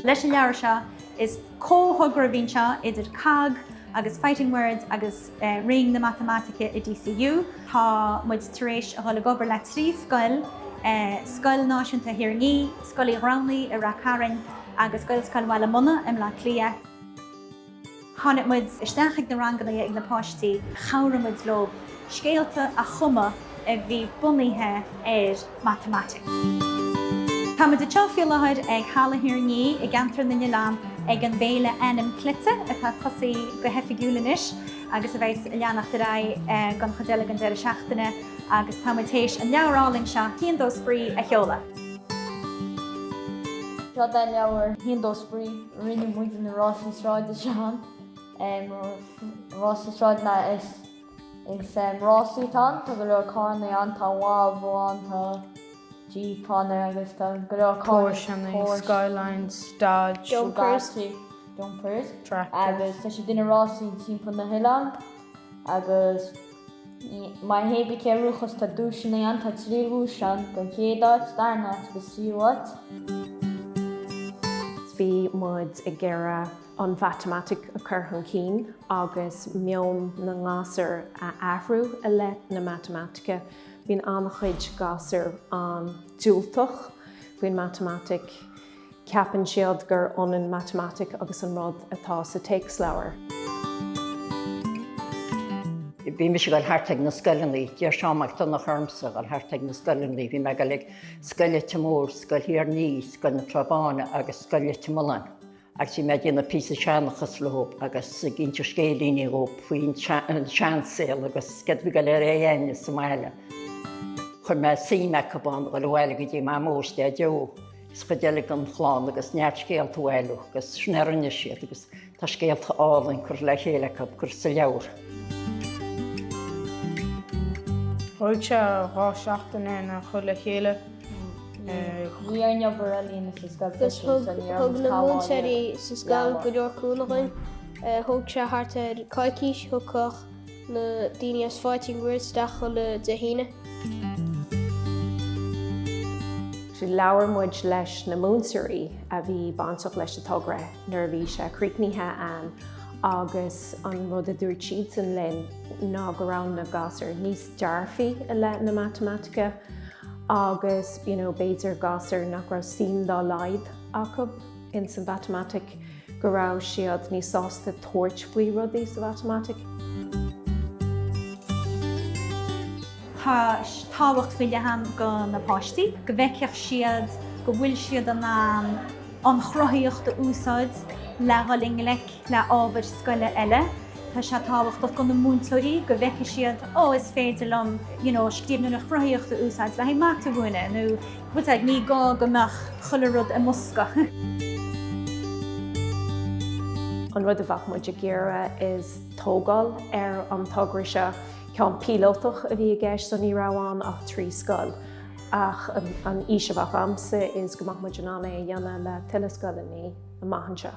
Leis an leabhar seo is cóthógra bhíonn seo idir cag agus fighting words agus ring na matamaitice i DCU. Tá muid tar éis a thola gobar le trí scoil, scoil náisiúnta Hiarraingí, Scoláiochta i Ráth Chairn agus Gaelscolaíochta Bhaile Muna Ainm Cleite. Tháinig muid isteach ag na ranganna ag na páistí, chabhra muid lob scéalta a chomh a bhí bunaithe matamaitice. Tá muid de Seoladh ag Chéile Hiarraingí i gceantar na Nniuleán ag an Bhaile Ainm Cleite atá cosaí go hefigiúlanis agus a bheith leanach de raibh gan chadéile an deire seachtaine agus tamaitéis an leabharáling seo híondó Spraoi a Seoladh. Seo den leabhar híondó Spraoi rinne muid na Ráth Chairn de seán. Ráth Chairn na is rásaítán, tá go leor carna an tá bháil bháin tá G-pána agus tá go leor carna skylines, dodge, jumpers, agus tá sé duine rásaí timp na Hileán agus mai hébe ce ruchas tá dúisina an tá tríú sean go chéad darna go síhat. Bhí muid i gcéire an matamaitice a chur chun cín agus meom na ngásar a ahrú a le na matamaitice. Bhín annachchuid gásar an dúilteach, bhín matamaitice ceapann siad gur ionan matamaitice agus an rud atá sa teacsleabhar. Bhí me gal harteag na scoileanlaí, dear seámachta na chormsa gal harteag na scoileanlaí, bhí me gal ag Scoileachta Mór, Scoil Hiarraingí, Scoil na Trabána agus Scoileachta Mulán. Agus bhí me déanana píosa seanachas lehób agus ginnte scéalaíní lehób faoin seansail agus cad bhí gal ar éhéine sa Comhairle. Chur me síime cabán go bhile go dtí má móiste deo, is go déala an chláán agus neart scéalta bhile agus snearanne siad agus tá scéalta álainn chur le chéile chur sa leabhar. Thug sé Ráth Chairn na chuir le chéile. Bhí ar neabhar a líana sa scoil Gus thug na múntaí sa scoil go leor cúnachán, thug sé thart ar caiiciis thugach na daoine as fighting words dacha le de híine. Sí leabhar muid leis na múnsaí a bhí bánsach leis a togra nuair bhí sé críochníthe an agus an rud a dúirt siad san linn ná go raibh na gásar níos dearfaí a le na matamaitice agus béidir gásar nach raibh sín dá laid acu in san matamaitice go raibh siad níos sásta tabhairt faoi rudaí sa matamaitice. Tá táhacht fillehan go na páistí, go bhfeiceach siad go bhfuil siad an chroíocht úsáid le rollingleic le ábhar scoile eile. Tá sé táhacht go na múntóirí go bhfeice siad is féidir lom scríbnú na chroíocht úsáid le haimachta bhuine nó bud ag ní gá gomach chuile rud a mosca. An rud a bhac muid a gcéire is tógáil ar an togra seo ceann píoltóach a bhí a gceist san ní raibháin ach trí scoil. Ach an ísebach amsa is go mbeadh muid an anna a dhéanamh le tuile scoileannaí a maithan seo.